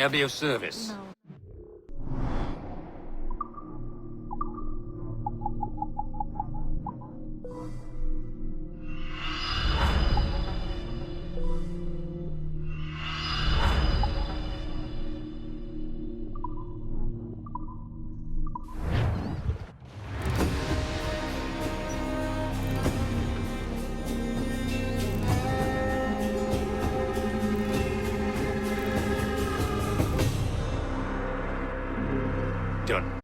I'll be of service. No. Done.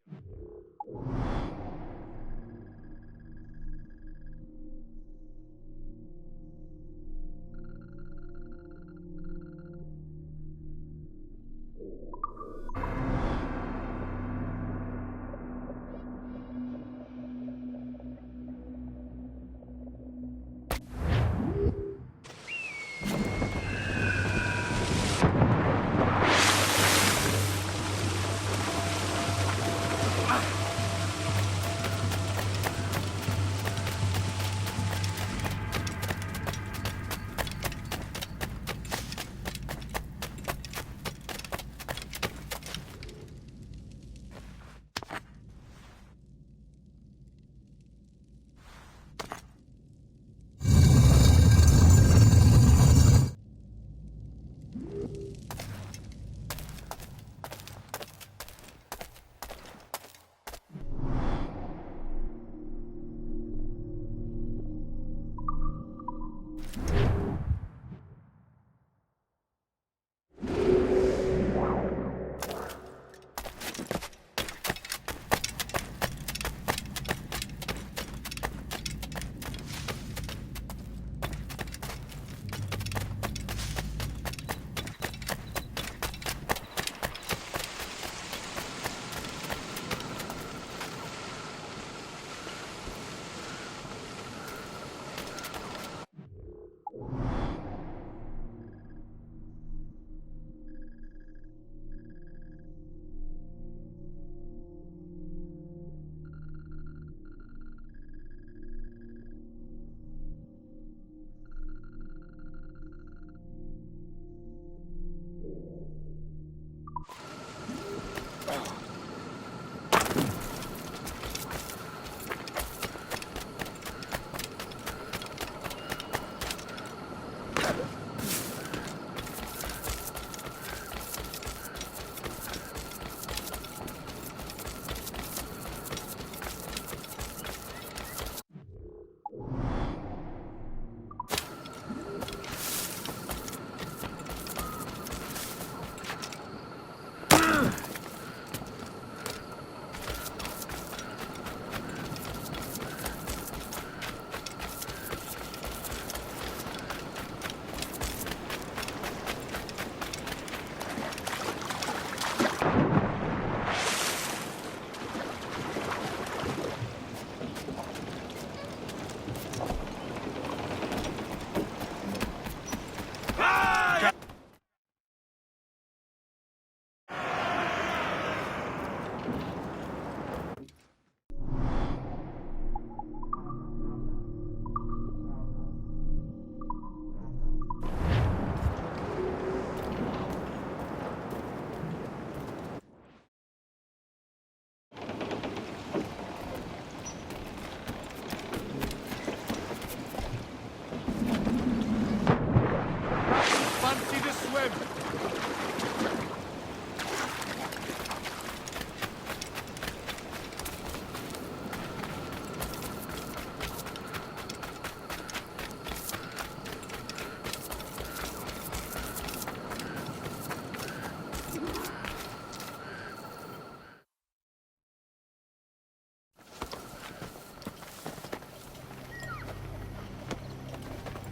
Fancy the swim!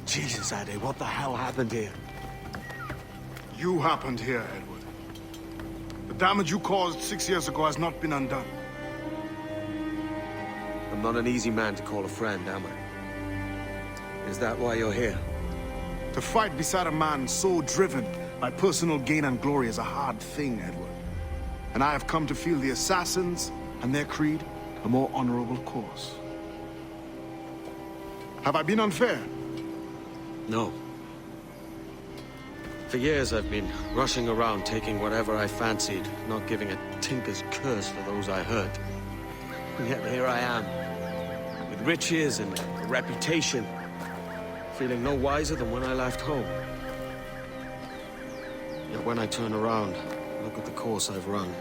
Jesus, Eddie, what the hell happened here? You happened here, Edward. The damage you caused 6 years ago has not been undone. I'm not an easy man to call a friend, am I? Is that why you're here? To fight beside a man so driven by personal gain and glory is a hard thing, Edward. And I have come to feel the assassins and their creed a more honorable course. Have I been unfair? No. For years I've been rushing around, taking whatever I fancied, not giving a tinker's curse for those I hurt. And yet here I am, with riches and a reputation, feeling no wiser than when I left home. Yet when I turn around, look at the course I've run.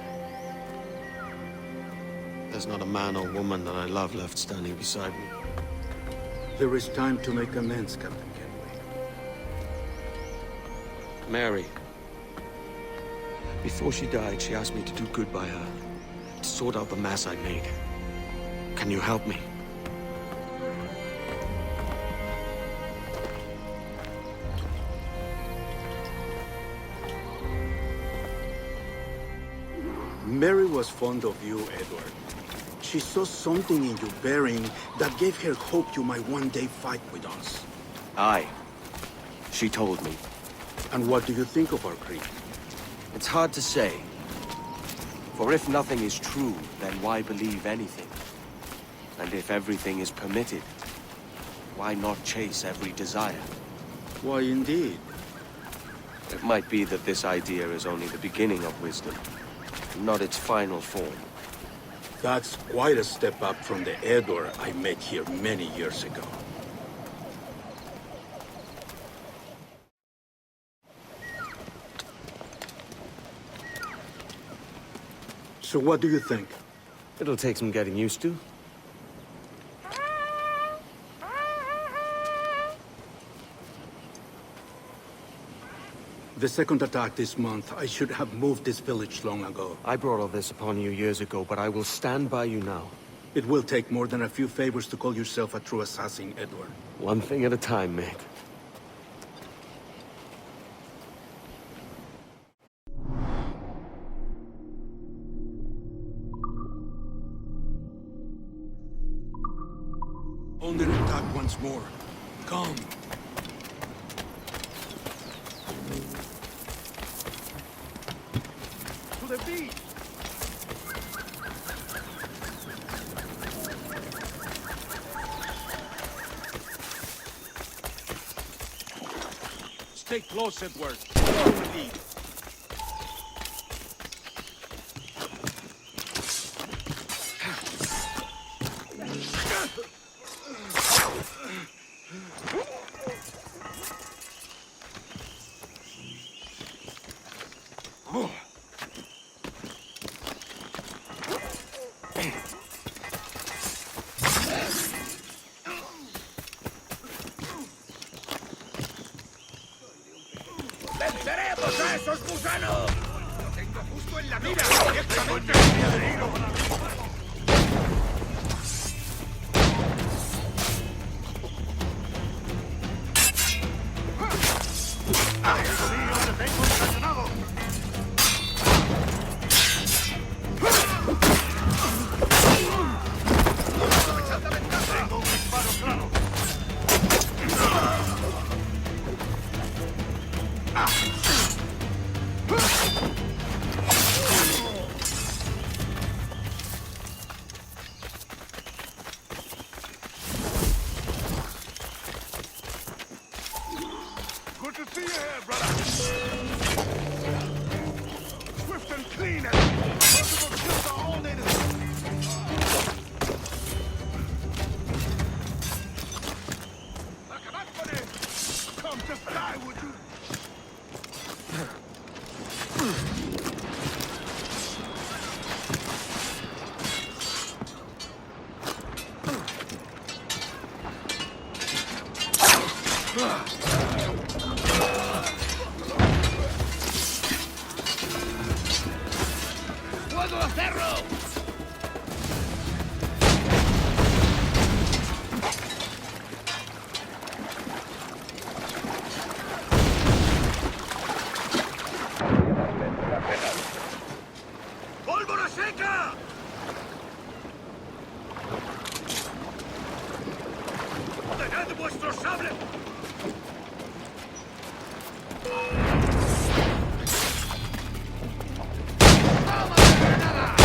There's not a man or woman that I love left standing beside me. There is time to make amends, Captain Kenway. Mary. Before she died, she asked me to do good by her, to sort out the mess I made. Can you help me? Mary was fond of you, Edward. She saw something in your bearing that gave her hope you might one day fight with us. Aye. She told me. And what do you think of our creed? It's hard to say. For if nothing is true, then why believe anything? And if everything is permitted, why not chase every desire? Why, indeed. It might be that this idea is only the beginning of wisdom, not its final form. That's quite a step up from the Edward I met here many years ago. So what do you think? It'll take some getting used to. The second attack this month, I should have moved this village long ago. I brought all this upon you years ago, but I will stand by you now. It will take more than a few favors to call yourself a true assassin, Edward. One thing at a time, mate. Under attack once more. Come. To the beat! Stay close, Edward. Follow the lead. ¡Venceremos a esos gusanos! ¡Lo tengo justo en la mira! ¡Directamente en mi adherido! ¡Ay, amigo mío! ¡Te tengo encañonado! ¡Aprovechad la ventaja! ¡Tengo un disparo claro! Good to see you here, brother. Swift and clean and merciful kills are all needed. Acabad con él. Come, just die, would you? ¡Puedo hacerlo! ¡Pólvora seca! ¡Tened vuestro sable! ¡Toma la granada!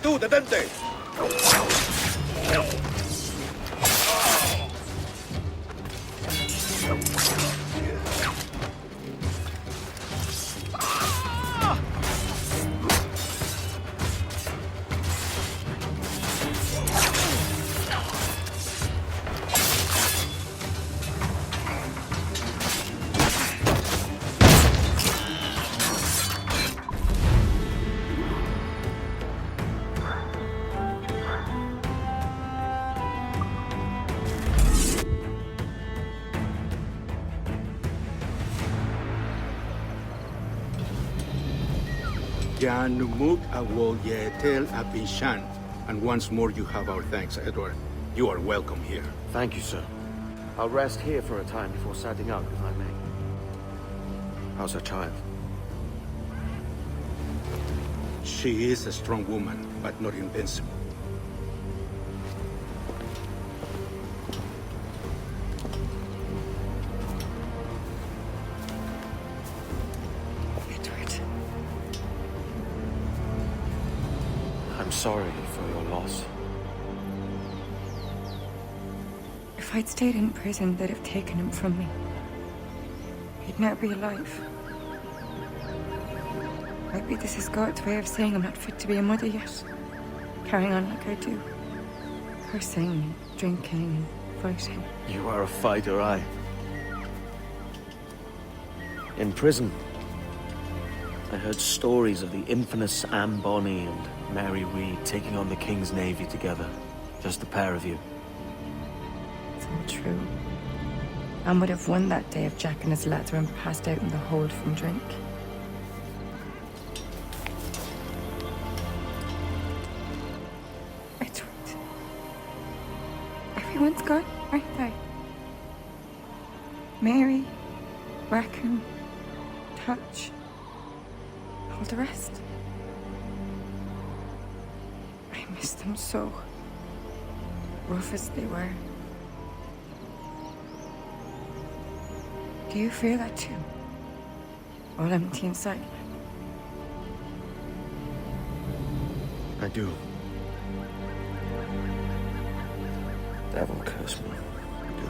tú, detente! Janumuk awol yetel apishan. And once more you have our thanks, Edward. You are welcome here. Thank you, sir. I'll rest here for a time before setting out, if I may. How's her child? She is a strong woman, but not invincible. Edward. I'm sorry for your loss. If I'd stayed in prison, they'd have taken him from me. He'd never be alive. Maybe this is God's way of saying I'm not fit to be a mother yet. Carrying on like I do. Cursing, drinking, fighting. You are a fighter, aye. In prison, I heard stories of the infamous Anne Bonny and Mary Read taking on the King's Navy together. Just the pair of you. It's all true. Anne would have won that day if Jack and his lads weren't passed out in the hold from drink. Edward. Everyone's gone, aren't they? Mary, Rackham, Touch, all the rest. I miss them so. Rough as they were. Do you feel that too? All empty inside? I do. Devil curse me. I do.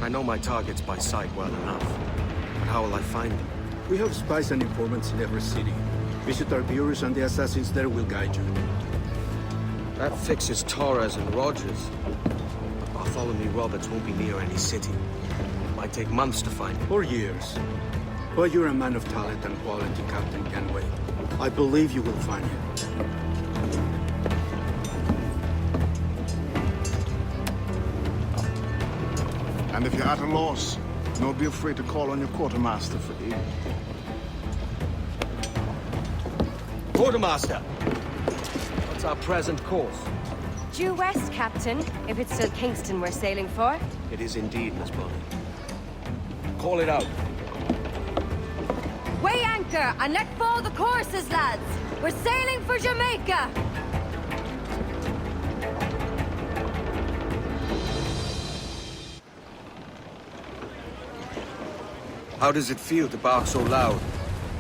I know my targets by sight well enough. But how will I find them? We have spies and informants in every city. Visit our bureaus and the assassins there will guide you. That fixes Torres and Rogers. But Bartholomew Roberts won't be near any city. It might take months to find him. Or years. But you're a man of talent and quality, Captain Kenway. I believe you will find him. And if you're at a loss, don't be afraid to call on your quartermaster for aid. Quartermaster! What's our present course? Due west, Captain, if it's still Kingston we're sailing for. It is indeed, Miss Bonny. Call it out. Weigh anchor and let fall the courses, lads! We're sailing for Jamaica! How does it feel to bark so loud?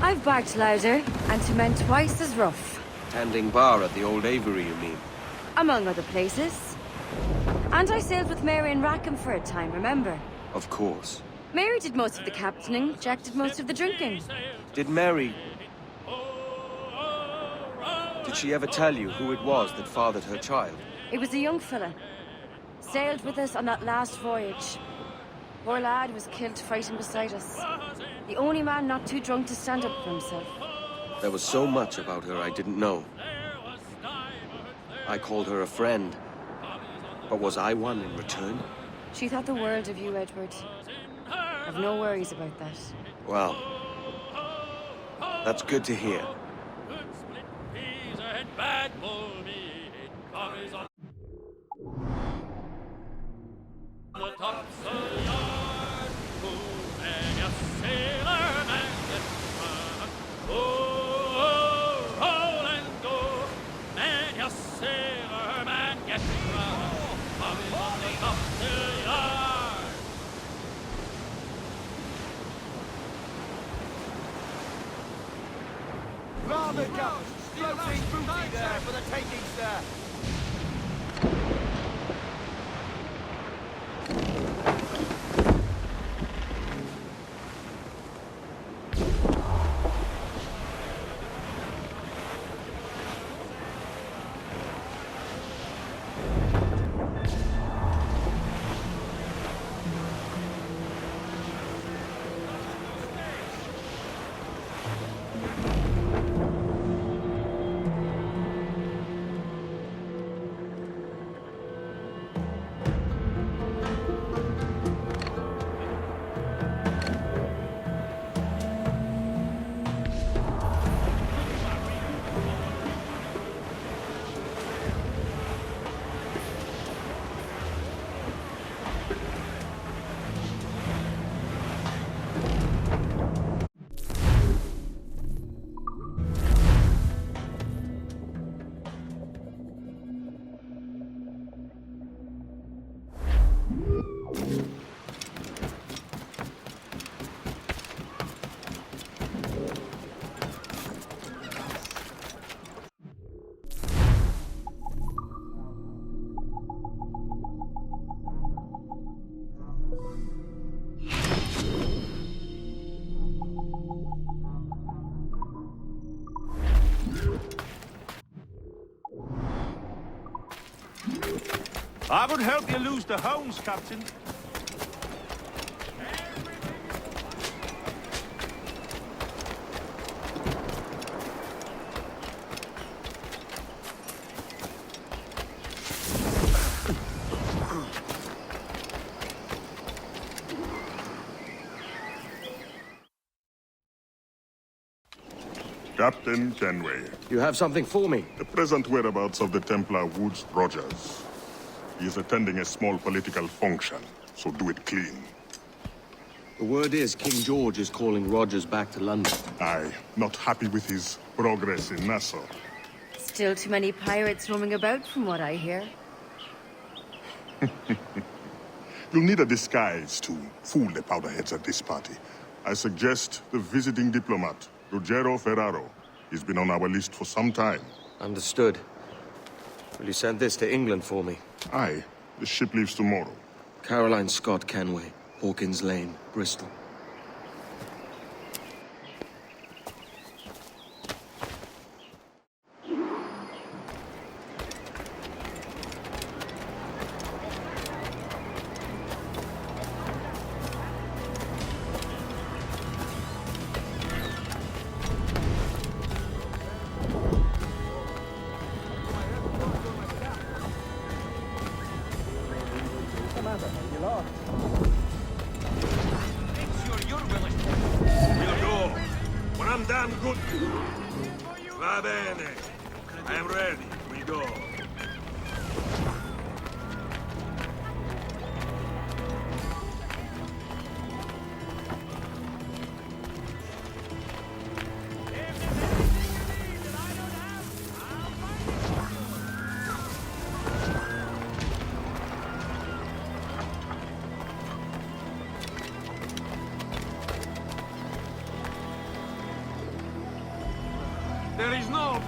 I've barked louder, and to men twice as rough. Tending bar at the old Avery, you mean? Among other places. And I sailed with Mary and Rackham for a time, remember? Of course. Mary did most of the captaining, Jack did most of the drinking. Did Mary... Did she ever tell you who it was that fathered her child? It was a young fella. Sailed with us on that last voyage. Poor lad was killed fighting beside us. The only man not too drunk to stand up for himself. There was so much about her I didn't know. I called her a friend. But was I one in return? She thought the world of you, Edward. I've no worries about that. Well, that's good to hear. armor guns! Floating booty there for the taking, sir! I would help you lose the hounds, Captain. Captain Kenway, You have something for me? the present whereabouts of the Templar Woods Rogers. He is attending a small political function, so do it clean. The word is King George is calling Rogers back to London. Aye, not happy with his progress in Nassau. Still too many pirates roaming about, from what I hear. You'll need a disguise to fool the powderheads at this party. I suggest the visiting diplomat, Ruggiero Ferraro. He's been on our list for some time. Understood. Will you send this to England for me? Aye, the ship leaves tomorrow. Caroline Scott Kenway, Hawkins Lane, Bristol. We'll go. When I'm damn good. Va bene. I am ready. We go. There is no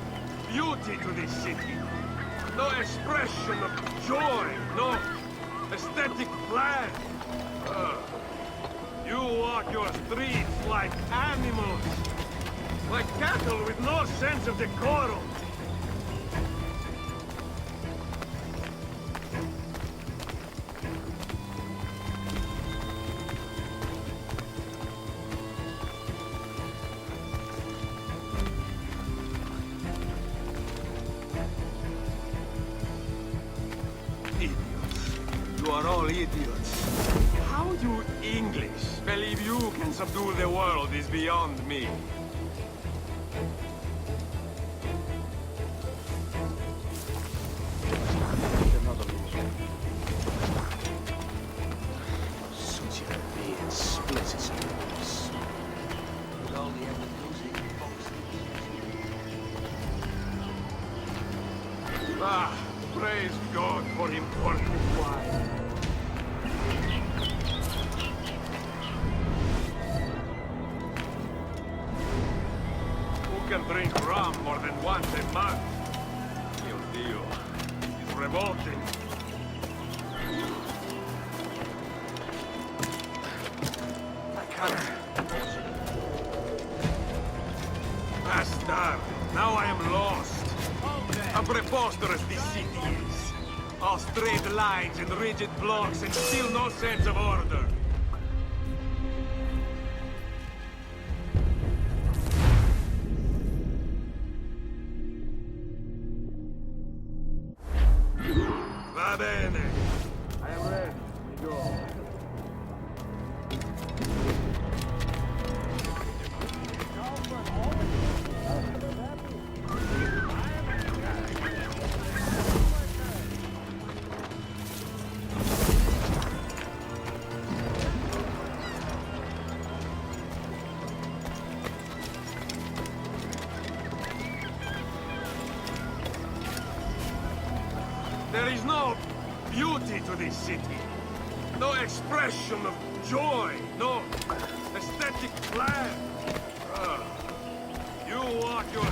beauty to this city. No expression of joy. No aesthetic plan. You walk your streets like animals. Like cattle with no sense of decorum. Idiots. You are all idiots. How you English believe you can subdue the world is beyond me. Such a being split his lips. Ah, praise God for important wine. Who can drink rum come more than once a month. Mio Dio, it's revolting. Bastard! Now I am lost. How preposterous this city is. All straight lines and rigid blocks and still no sense of order. Va bene. I am ready. We go. There is no beauty to this city. No expression of joy. No aesthetic plan. You walk your...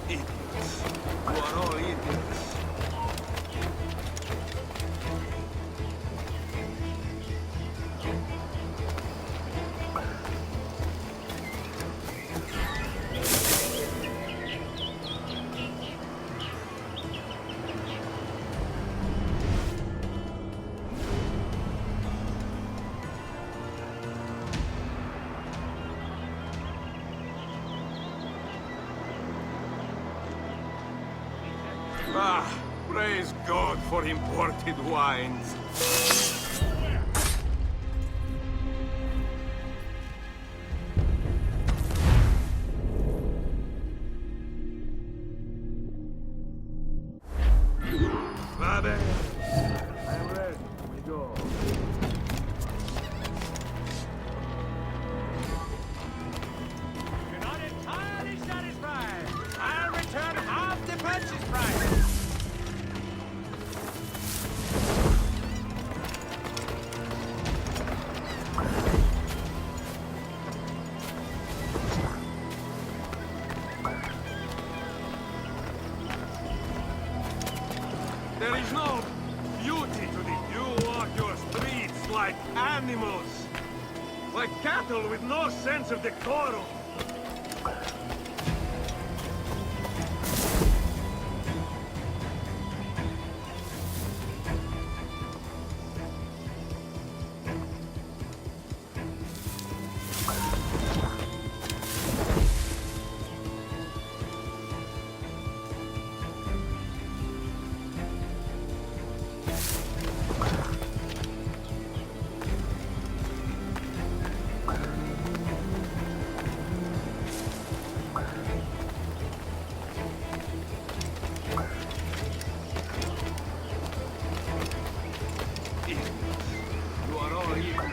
Idiots. You are all idiots. Ah, praise God for imported wines. Va bene. I am ready. We go. You're not entirely satisfied. I'll return half the purchase price. There is no beauty to this. You walk your streets like animals. Like cattle with no sense of decorum. You are all evil.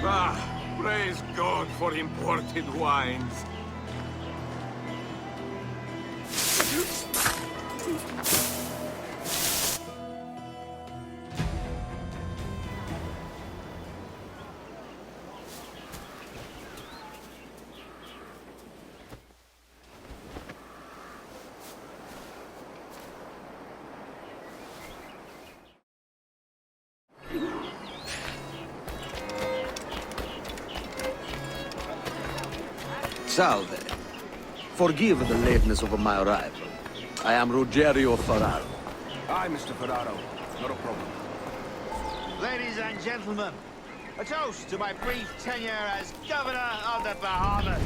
Ah, praise God for imported wines. Salve. Forgive the lateness of my arrival. I am Rogero Ferraro. Aye, Mr. Ferraro. Not a problem. Ladies and gentlemen, a toast to my brief tenure as Governor of the Bahamas.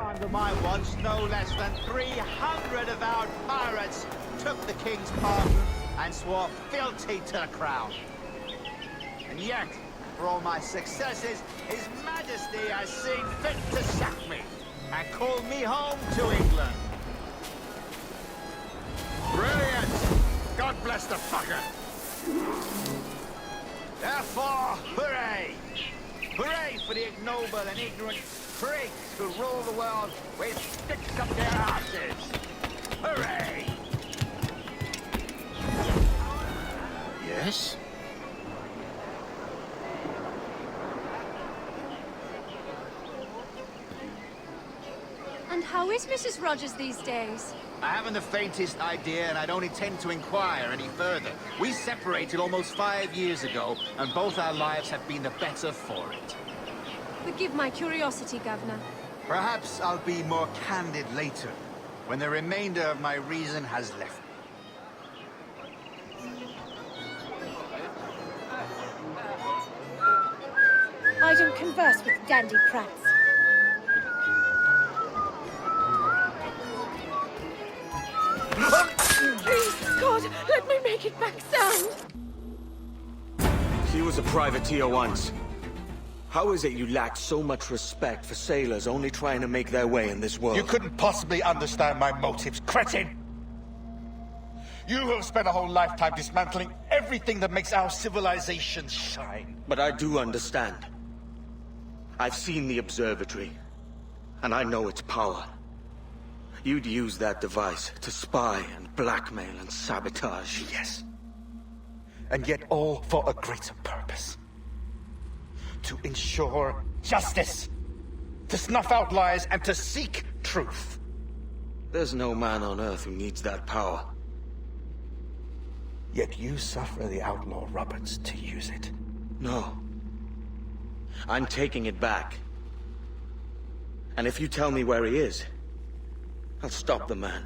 Under my watch, no less than 300 avowed pirates took the king's pardon and swore fealty to the crown. And yet, for all my successes, His Majesty has seen fit to sack me and call me home to England. Brilliant! God bless the fucker! Therefore, hooray! Hooray for the ignoble and ignorant prigs who rule the world with sticks up their asses! Hooray! Yes? And how is Mrs. Rogers these days? I haven't the faintest idea, and I don't intend to inquire any further. We separated almost 5 years ago, and both our lives have been the better for it. Forgive my curiosity, Governor. Perhaps I'll be more candid later, when the remainder of my reason has left me. I don't converse with dandy prats. Please, God, let me make it back sound. He was a privateer once. How is it you lack so much respect for sailors only trying to make their way in this world? You couldn't possibly understand my motives, cretin! You have spent a whole lifetime dismantling everything that makes our civilization shine. But I do understand. I've seen the observatory, and I know its power. You'd use that device to spy and blackmail and sabotage. Yes. And yet all for a greater purpose. To ensure justice. To snuff out lies and to seek truth. There's no man on Earth who needs that power. Yet you suffer the outlaw Roberts to use it. No. I'm taking it back. And if you tell me where he is, I'll stop the man.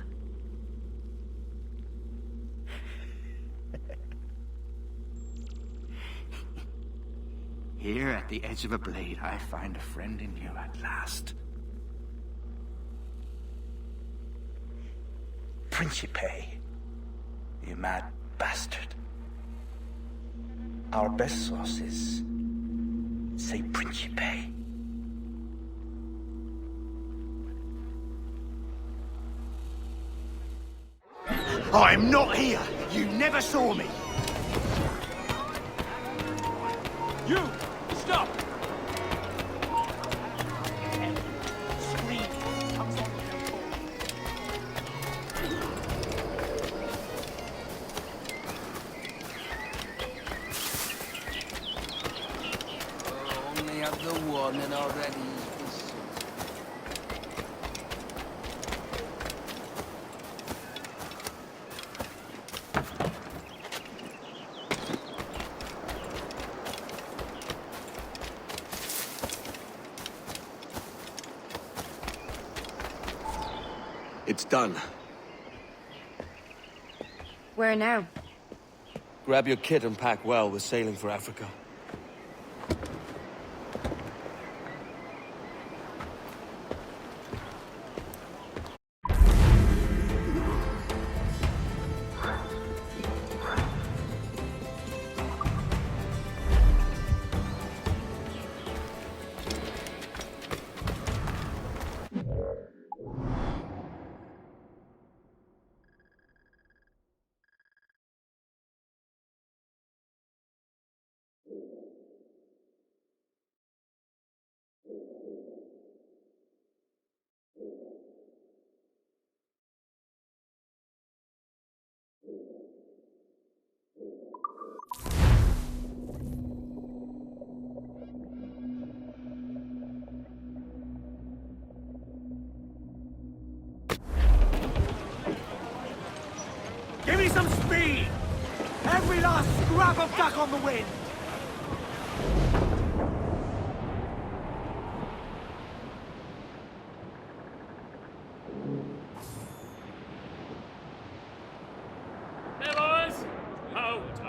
Here at the edge of a blade, I find a friend in you at last. Principe, you mad bastard. Our best sources say Principe. I'm not here! You never saw me! You! Stop! Only have the one and already. It's done. Where now? Grab your kit and pack well. We're sailing for Africa. Give me some speed! Every last scrap of duck on the wind! Hey, boys! Hold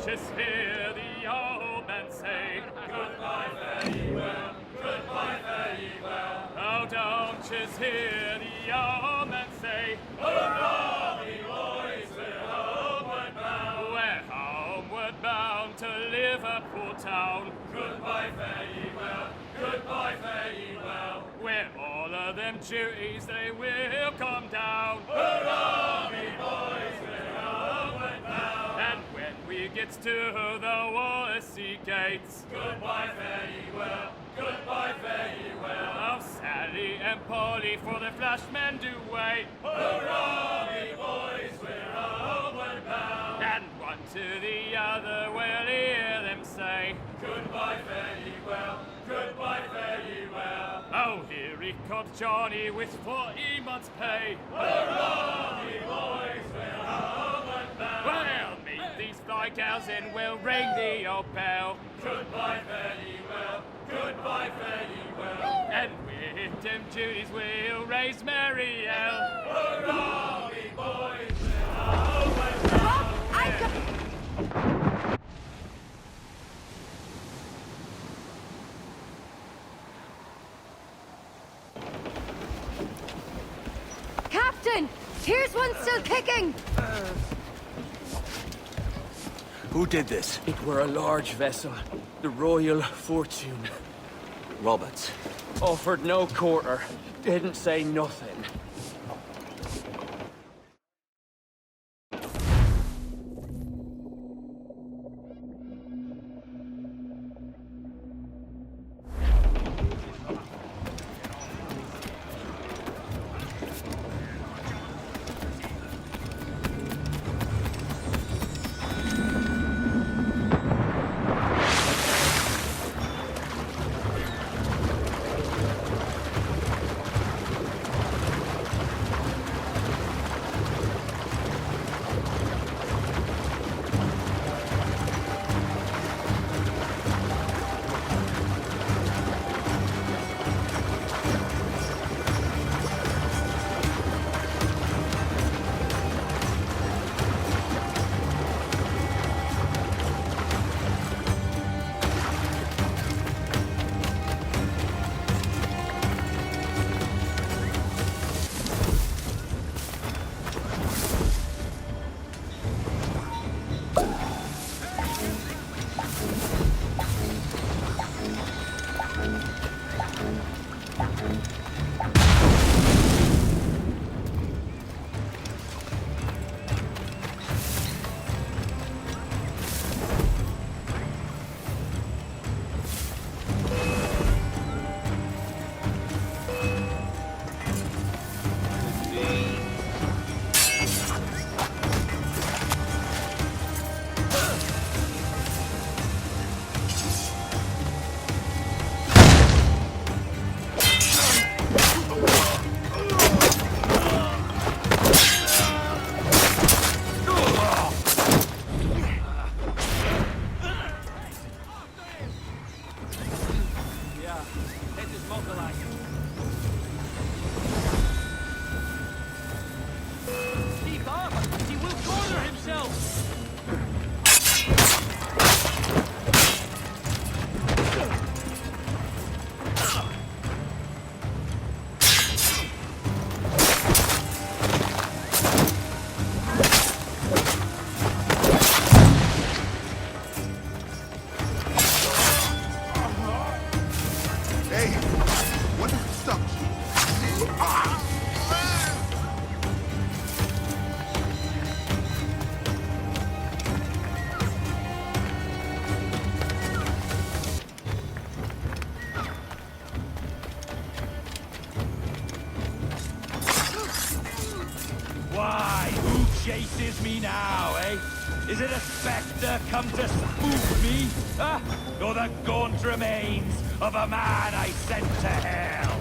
just hear the old man say, goodbye, fare ye well, goodbye, fare ye well. Oh, don't just hear the old man say, hurrah, me boys, we're homeward bound. We're homeward bound to Liverpool town. Goodbye, fare ye well, goodbye, fare ye well. Where all of them duties they will come down. Hurrah, me boys, we're homeward bound. And when we get to the Wallasey gates, goodbye, fare ye well, goodbye, fare ye well. Oh, Sally and Polly for the flashmen do wait. Hurrah, me boys, we're homeward bound. And one to the other we'll hear them say, goodbye, fare ye well, goodbye, fare ye well. Oh, here he comes Johnny with 40 months' pay. Hurrah, me boys, we're homeward bound. Well, meet these fly gals and we'll ring the old bell. Goodbye, fare ye well, goodbye, fare ye well. And with them duties we'll raise Marielle. Hurrah, me boys, we're homeward bound. Captain! Here's one still kicking! Who did this? It were a large vessel, the Royal Fortune. Roberts. Offered no quarter, didn't say nothing. Chases me now, eh? Is it a spectre come to spook me? Huh? Or the gaunt remains of a man I sent to hell?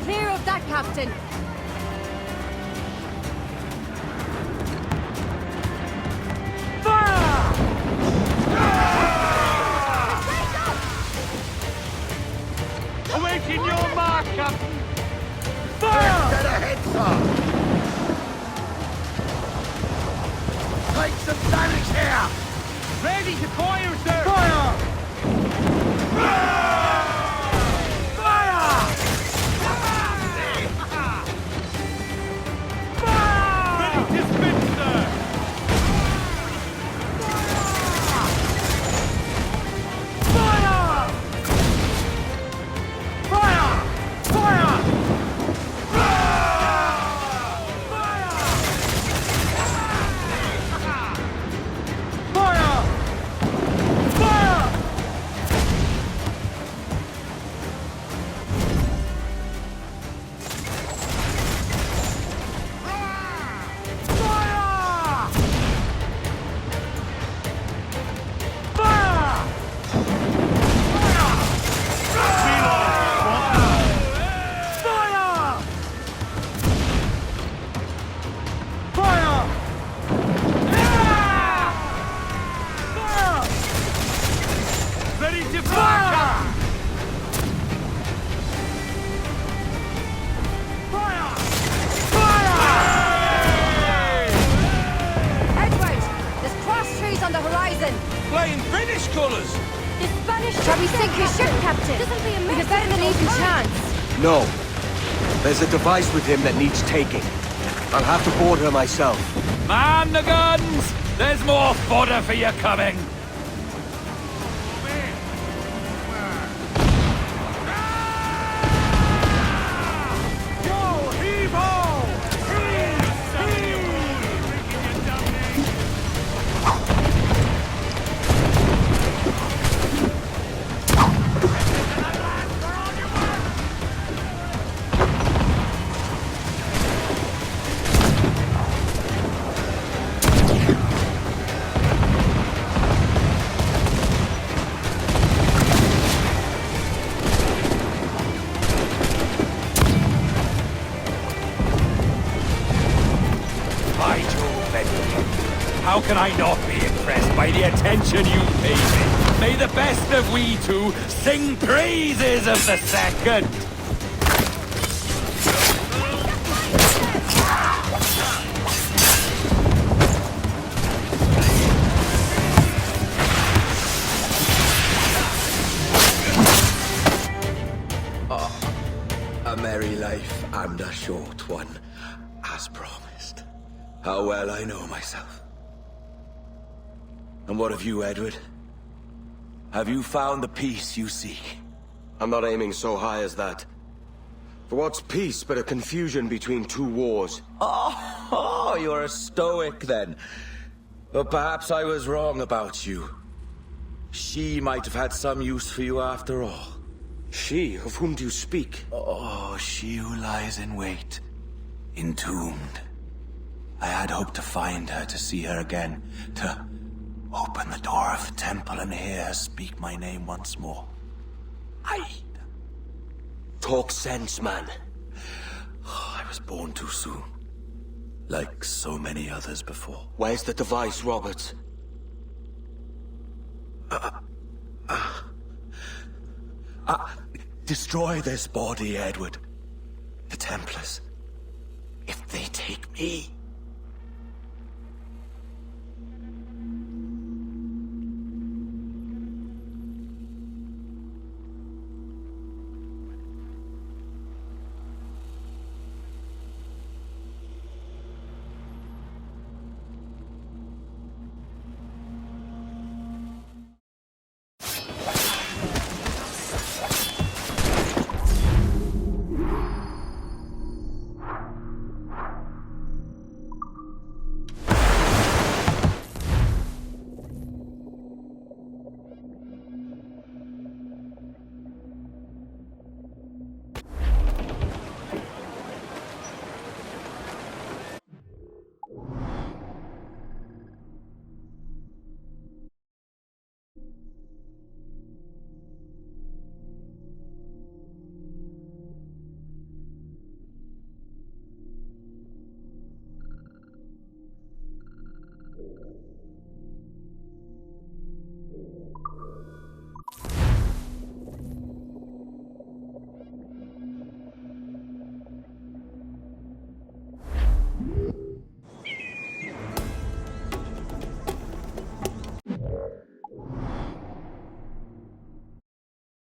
Steer clear of that, Captain. Awaiting your mark, Captain! Fire! Dead ahead, sir! Take some damage here! Ready to fire, sir! Fire! Ready to spin, sir! Fire! Fire! Fire! Flying British colours! The Spanish... Shall we sink your ship, Captain? We have better than even chance. No. There's a device with him that needs taking. I'll have to board her myself. Man the guns! There's more fodder for you coming! How can I not be impressed by the attention you pay me? May the best of we two sing praises of the second! A merry life and a short one, as promised. How well I know myself. And what of you, Edward? Have you found the peace you seek? I'm not aiming so high as that. For what's peace but a confusion between two wars? Oh, you're a stoic then. But perhaps I was wrong about you. She might have had some use for you after all. She? Of whom do you speak? Oh, she who lies in wait, entombed. I had hoped to find her, to see her again, to open the door of the temple and hear her speak my name once more. Talk sense, man. Oh, I was born too soon. Like so many others before. Where's the device, Robert? Destroy this body, Edward. The Templars. If they take me,